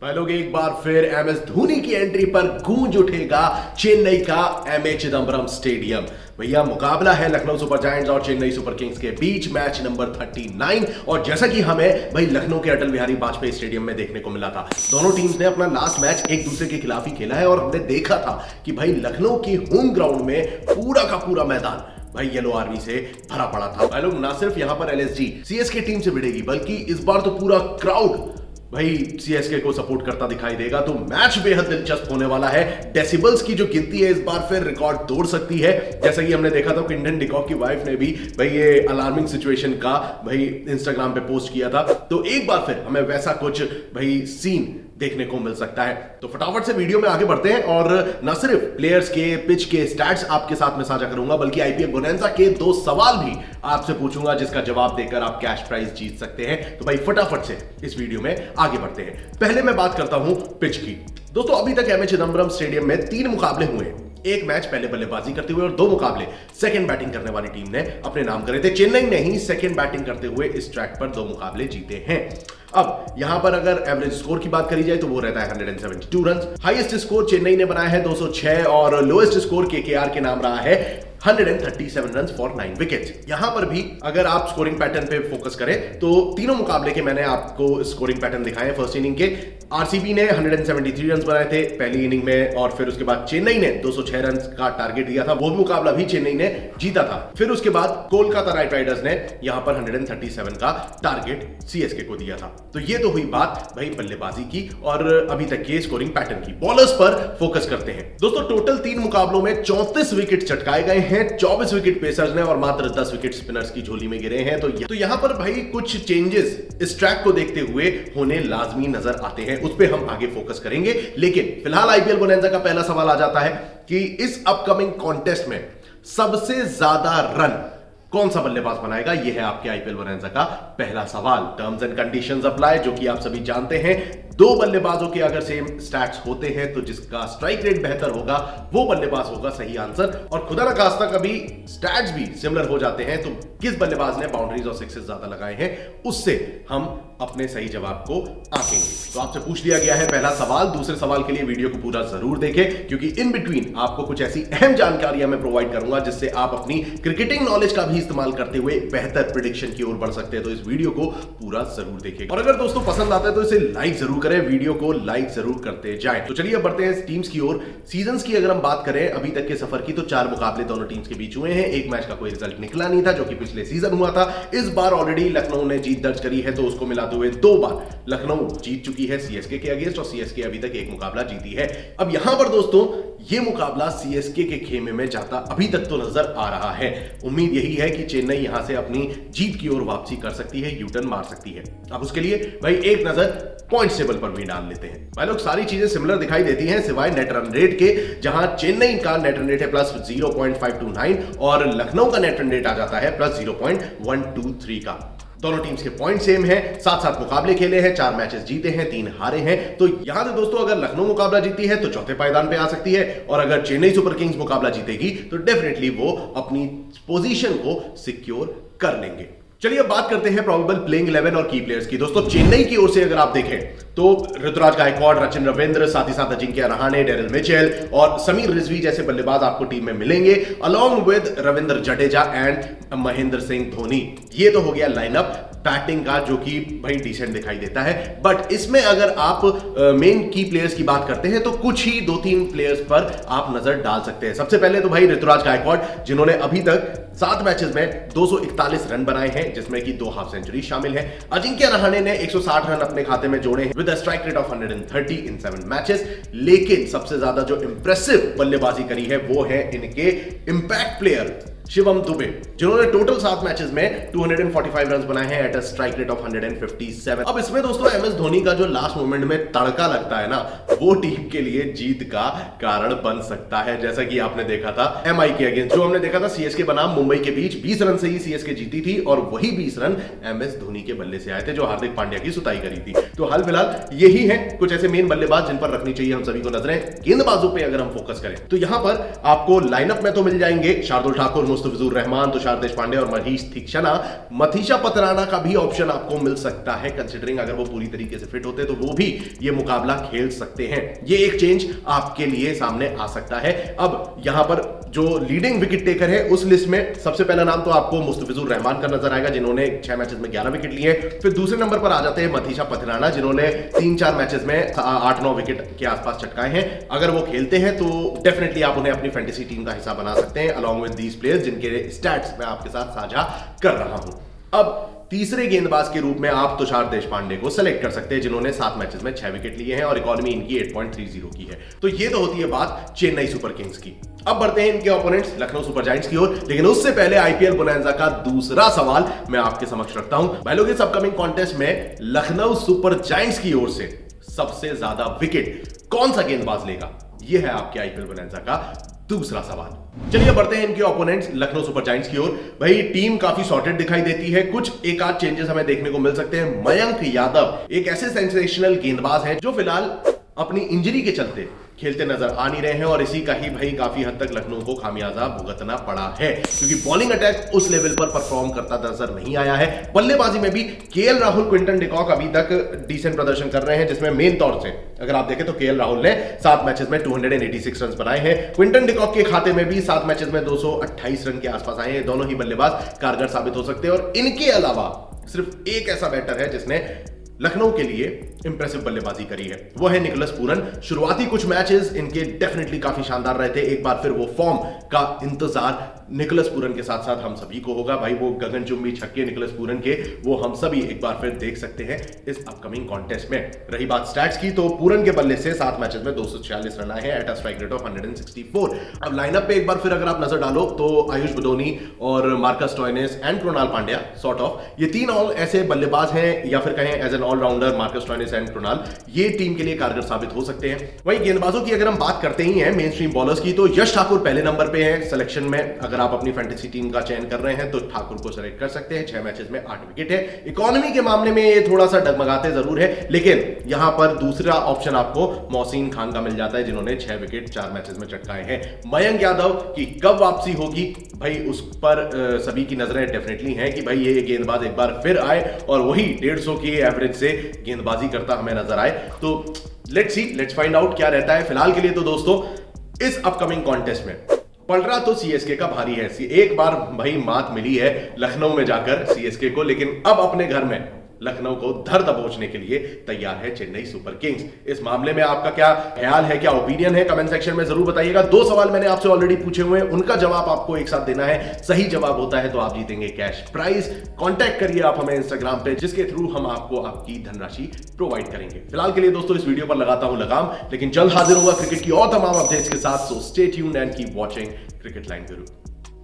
भाई लोग एक बार फिर एमएस धोनी की एंट्री पर गूंज उठेगा चेन्नई का एमए चिदंबरम स्टेडियम। भैया मुकाबला है लखनऊ सुपर जायंट्स और चेन्नई सुपर किंग्स के बीच, मैच नंबर 39। और जैसा कि हमें भाई लखनऊ के अटल बिहारी वाजपेयी स्टेडियम में देखने को मिला था, दोनों टीम्स ने अपना लास्ट मैच एक दूसरे के खिलाफ ही खेला है और हमने देखा था कि भाई लखनऊ की होम ग्राउंड में पूरा का पूरा मैदान भाई येलो आर्मी से भरा पड़ा था। भाई लोग ना सिर्फ यहां पर एलएसजी सीएसके टीम से भिड़ेगी बल्कि इस बार तो पूरा क्राउड भाई सीएसके को सपोर्ट करता दिखाई देगा, तो मैच बेहद दिलचस्प होने वाला है। डेसिबल्स की जो गिनती है इस बार फिर रिकॉर्ड तोड़ सकती है, जैसा कि हमने देखा था क्विंटन डिकॉक की वाइफ ने भी भाई ये अलार्मिंग सिचुएशन का भाई इंस्टाग्राम पे पोस्ट किया था, तो एक बार फिर हमें वैसा कुछ भाई सीन देखने को मिल सकता है। तो फटाफट से वीडियो में आगे बढ़ते हैं और न सिर्फ प्लेयर्स के पिच के स्टैट्स आपके साथ में साझा करूंगा बल्कि आईपीएल बोनैंजा के 2 सवाल भी आपसे पूछूंगा जिसका जवाब देकर आप कैश प्राइज जीत सकते हैं। तो भाई फटाफट से इस वीडियो में आगे बढ़ते हैं। पहले मैं बात करता हूं पिच की। दोस्तों अभी तक एमए चिदंबरम स्टेडियम में 3 मुकाबले हुए हैं, एक मैच पहले बल्लेबाजी करते हुए और 2 मुकाबले सेकंड बैटिंग करने वाली टीम ने अपने नाम करे थे। चेन्नई ने ही सेकंड बैटिंग करते हुए इस ट्रैक पर 2 मुकाबले जीते हैं। अब यहां पर अगर एवरेज स्कोर की बात करी जाए तो वो रहता है 172 रन। हाईएस्ट स्कोर चेन्नई ने बनाया है 206 और लोएस्ट स्कोर केकेआर के नाम रहा है 137 रन फॉर 9 विकेट्स। यहां पर भी अगर आप स्कोरिंग पैटर्न पे फोकस करें तो तीनों मुकाबले के मैंने आपको स्कोरिंग पैटर्न दिखाए। फर्स्ट इनिंग के आरसीबी ने 173 रन बनाए थे पहली इनिंग में और फिर उसके बाद चेन्नई ने 206 रन का टारगेट दिया था, वो मुकाबला भी चेन्नई ने जीता था। फिर उसके बाद कोलकाता नाइट राइडर्स ने यहां पर 137 का टारगेट सीएसके को दिया था। तो ये तो हुई बात भाई बल्लेबाजी की और अभी तक के स्कोरिंग पैटर्न की। बॉलर्स पर फोकस करते हैं। दोस्तों टोटल 3 मुकाबलों में 34 विकेट चटकाए गए हैं, 24 विकेट पेसर्स ने और मात्र 10 विकेट स्पिनर्स की झोली में गिरे हैं। तो यहां पर भाई कुछ चेंजेस इस ट्रैक को देखते हुए होने लाजमी नजर आते हैं, उस पर हम आगे फोकस करेंगे। लेकिन फिलहाल आईपीएल बोनैंजा का पहला सवाल आ जाता है कि इस अपकमिंग कॉन्टेस्ट में सबसे ज्यादा रन कौन सा बल्लेबाज बनाएगा। यह है आपके आईपीएल बोनैंजा का पहला सवाल। टर्म्स एंड कंडीशंस अप्लाई, जो कि आप सभी जानते हैं। 2 बल्लेबाजों के अगर सेम स्टैट्स होते हैं तो जिसका स्ट्राइक रेट बेहतर होगा वो बल्लेबाज होगा सही आंसर। और खुदा ना खास्ता कभी स्टैट्स भी सिमिलर हो जाते हैं तो किस बल्लेबाज ने बाउंड्रीज और सिक्सेस ज्यादा लगाए हैं उससे हम अपने सही जवाब को आंकेंगे। तो आपसे पूछ लिया गया है पहला सवाल। दूसरे सवाल के लिए वीडियो को पूरा जरूर देखें क्योंकि इन बिटवीन आपको कुछ ऐसी अहम जानकारियां मैं प्रोवाइड करूंगा जिससे आप अपनी क्रिकेटिंग नॉलेज का भी इस्तेमाल करते हुए बेहतर प्रेडिक्शन की ओर बढ़ सकते हैं। तो इस वीडियो को पूरा जरूर देखें और अगर दोस्तों पसंद आता है तो इसे लाइक जरूर करें, वीडियो को लाइक जरूर करते जाएं। तो चलिए अब बढ़ते हैं टीम्स की ओर। सीजंस की अगर हम बात करें अभी तक के सफर की तो 4 मुकाबले दोनों टीम्स के बीच हुए हैं। एक मैच का कोई रिजल्ट निकला नहीं था जो कि पिछले सीजन हुआ था। इस बार ऑलरेडी लखनऊ ने जीत दर्ज करी है तो उसको मिलाते हुए 2 बार लखनऊ जीत चुकी है सीएसके के अगेंस्ट और सीएसके अभी तक एक मुकाबला जीती है। अब यहां पर दोस्तों यह मुकाबला सीएसके के खेमे में जाता अभी तक तो नजर आ रहा है। उम्मीद यही है कि चेन्नई यहां से अपनी जीत की ओर वापसी कर सकती है, यूटर्न मार सकती है। अब उसके लिए भाई एक नजर पॉइंट टेबल पर भी डाल लेते हैं। भाई लोग सारी चीजें सिमिलर दिखाई देती हैं सिवाय नेट रन रेट के, जहां चेन्नई का नेट रन रेट है प्लस 0.529 और लखनऊ का नेट रन रेट आ जाता है प्लस 0.123 का। दोनों टीम्स के पॉइंट सेम हैं, 7-7 मुकाबले खेले हैं, 4 मैचेस जीते हैं, 3 हारे हैं। तो यहां से दोस्तों अगर लखनऊ मुकाबला जीती है तो चौथे पायदान पे आ सकती है और अगर चेन्नई सुपर किंग्स मुकाबला जीतेगी तो डेफिनेटली वो अपनी पोजीशन को सिक्योर कर लेंगे। चलिए अब बात करते हैं प्रोबेबल प्लेइंग 11 और की प्लेयर्स की। दोस्तों चेन्नई की ओर से अगर आप देखें तो ऋतुराज गायकवाड़, रचिन रविंद्र, साथ ही साथ अजिंक्य रहाणे, डेरिल मिचेल और समीर रिजवी जैसे बल्लेबाज आपको टीम में मिलेंगे along with Ravindra Jadeja and Mahendra Singh Dhoni. ये तो हो गया लाइनअप बैटिंग का जो कि भाई डिसेंट दिखाई देता है। बट इसमें अगर आप मेन की प्लेयर्स की बात करते हैं तो कुछ ही 2-3 प्लेयर्स पर आप नजर डाल सकते हैं। सबसे पहले तो भाई ऋतुराज गायकवाड़ जिन्होंने अभी तक 7 मैचेस में 241 रन बनाए हैं जिसमें कि 2 हाफ सेंचुरी शामिल है। अजिंक्य रहाणे ने 160 रन अपने खाते में जोड़े हैं with a strike rate of 130 in 7 matches. लेकिन सबसे ज्यादा जो इंप्रेसिव बल्लेबाजी करी है वो है इनके इंपैक्ट प्लेयर शिवम दुबे जिन्होंने टोटल 7 मैचेस में 245 रन बनाए हैं at a strike rate of 157। अब इसमें दोस्तों एमएस धोनी का जो लास्ट मोमेंट में तड़का लगता है ना वो टीम के लिए जीत का कारण बन सकता है। जैसा कि आपने देखा था एमआई के अगेंस्ट, जो हमने देखा था सीएसके बनाम मुंबई के बीच 20 रन से ही सीएसके जीती थी और वही 20 रन एमएस धोनी के बल्ले से आए थे जो हार्दिक पांड्या की सुताई करी थी। तो हाल फिलहाल यही है कुछ ऐसे मेन बल्लेबाज जिन पर रखनी चाहिए हम सभी को नजरें। गेंदबाजों पे अगर हम फोकस करें तो यहां पर आपको लाइनअप में तो मिल जाएंगे शार्दुल ठाकुर, मुस्तफिजुर रहमान, तुषार देशपांडे और मनीषा पथराना का भी ऑप्शन आपको मिल सकता है। कंसिडरिंग अगर वो पूरी तरीके से फिट होते तो वो भी ये मुकाबला खेल सकते हैं। ये एक चेंज आपके लिए सामने आ सकता है। अब यहां पर जो लीडिंग विकेट टेकर है उस लिस्ट में सबसे पहला नाम तो आपको मुस्तफिजुर रहमान का नजर आएगा, जिन्होंने 6 मैचेस में 11 विकेट लिए। फिर दूसरे नंबर पर आ जाते हैं मनीषा पथराना, जिन्होंने 3-4 मैचेस में 8-9 विकेट के आसपास चटकाए हैं। अगर वो खेलते हैं तो डेफिनेटली आप उन्हें अपनी फैंटेसी टीम का हिस्सा बना सकते हैं, अलॉन्ग विद दीज प्लेयर्स जिनके स्टैट्स मैं आपके साथ साझा कर रहा हूं। अब तीसरे गेंदबाज के रूप में आप तुषार देशपांडे को सेलेक्ट कर सकते हैं, जिन्होंने 7 मैचेस में 6 विकेट लिए हैं और इकोनॉमी इनकी 8.30 की है। तो ये तो होती है बात चेन्नई सुपर किंग्स की। अब बढ़ते हैं इनके ओपोनेंट्स लखनऊ सुपर जायंट्स की ओर, लेकिन उससे पहले आईपीएल बोनांजा का दूसरा सवाल मैं आपके समक्ष रखता हूं। भाई लोग, इस अपकमिंग कॉन्टेस्ट में लखनऊ सुपर जायंट्स की ओर से सबसे ज्यादा विकेट कौन सा गेंदबाज लेगा, यह है आपके आईपीएल बोनांजा का दूसरा सवाल। चलिए बढ़ते हैं इनके ओपोनेंट्स लखनऊ सुपर जायंट्स की ओर। भाई टीम काफी सॉर्टेड दिखाई देती है, कुछ एक आध चेंजेस हमें देखने को मिल सकते हैं। मयंक यादव एक ऐसे सेंसेशनल गेंदबाज हैं जो फिलहाल अपनी इंजरी के चलते खेलते नजर आ नहीं रहे हैं और इसी का ही भाई काफी हद तक लखनऊ को खामियाजा भुगतना पड़ा है, क्योंकि बॉलिंग अटैक उस लेवल पर परफॉर्म करता नजर नहीं आया है। बल्लेबाजी में भी केएल राहुल, क्विंटन डिकॉक अभी तक डिसेंट प्रदर्शन कर रहे हैं, जिसमें मेन तौर से अगर आप देखें तो केएल राहुल ने 7 मैचेस में 286 रन बनाए हैं। क्विंटन डिकॉक के खाते में भी 7 मैचेस में 228 रन के आसपास आए हैं। दोनों ही बल्लेबाज कारगर साबित हो सकते हैं और इनके अलावा सिर्फ एक ऐसा बैटर है जिसने लखनऊ के लिए इंप्रेसिव बल्लेबाजी करी है, वो है निकोलस पूरन। शुरुआती कुछ मैचेस इनके डेफिनेटली काफी शानदार रहे थे। एक बार फिर वो फॉर्म का इंतजार निकोलस पूरन के साथ साथ हम सभी को होगा। भाई वो गगनचुंबी छक्के निकोलस पूरन के वो हम सभी एक बार फिर देख सकते हैं इस अपकमिंग कॉन्टेस्ट में। रही बात स्टैट्स की, तो पूरन के बल्ले से 7 मैचेस में 246 रन आए हैं at a strike rate of 164। अब लाइनअप पे एक बार फिर अगर आप नजर डालो तो आयुष बडोनी और Marcus Stoinis and Krunal Pandya sort of, ये 3 ऑल ऐसे बल्लेबाज हैं, या फिर कहें as an all rounder Marcus Stoinis and Krunal, ये टीम के लिए कारगर साबित हो सकते हैं। वहीं गेंदबाजों की अगर हम बात करते ही हैं मेन स्ट्रीम बॉलर्स की, तो यश ठाकुर पहले नंबर पे है सिलेक्शन में। अगर आप अपनी फैंटेसी टीम का चयन कर रहे हैं तो ठाकुर को सेलेक्ट कर सकते हैं। 6 मैचेस में 8 विकेट है। इकोनॉमी के मामले में ये थोड़ा सा डगमगाते जरूर है, लेकिन यहां पर दूसरा ऑप्शन आपको मोहसिन खान का मिल जाता है, जिन्होंने 6 विकेट 4 मैचेस में चटकाए हैं। मयंक यादव की कब वापसी होगी भाई, उस पर सभी की नजरें डेफिनेटली हैं कि भाई ये गेंदबाज एक बार फिर आए और वही 150 की एवरेज से गेंदबाजी करता हमें नजर आए। तो लेट्स फाइंड आउट क्या रहता है। फिलहाल के लिए तो दोस्तों इस अपकमिंग कॉन्टेस्ट में पड़ रहा तो सीएसके का भारी है। एक बार भाई मात मिली है लखनऊ में जाकर सीएसके को, लेकिन अब अपने घर में लखनऊ को धर दबोचने के लिए तैयार है चेन्नई सुपर किंग्स। इस मामले में आपका क्या ख्याल है, क्या ओपिनियन है, कमेंट सेक्शन में जरूर बताइएगा। 2 सवाल मैंने आपसे ऑलरेडी पूछे हुए हैं, उनका जवाब आपको एक साथ देना है। सही जवाब होता है तो आप जीतेंगे कैश प्राइज। कांटेक्ट करिए आप हमें इंस्टाग्राम पे, जिसके थ्रू हम आपको आपकी धनराशि प्रोवाइड करेंगे। फिलहाल के लिए दोस्तों इस वीडियो पर लगाता हूं लगाम, लेकिन जल्द हाजिर होगा क्रिकेट की और तमाम अपडेट्स के साथ। So stay tuned and keep watching cricket line Guru.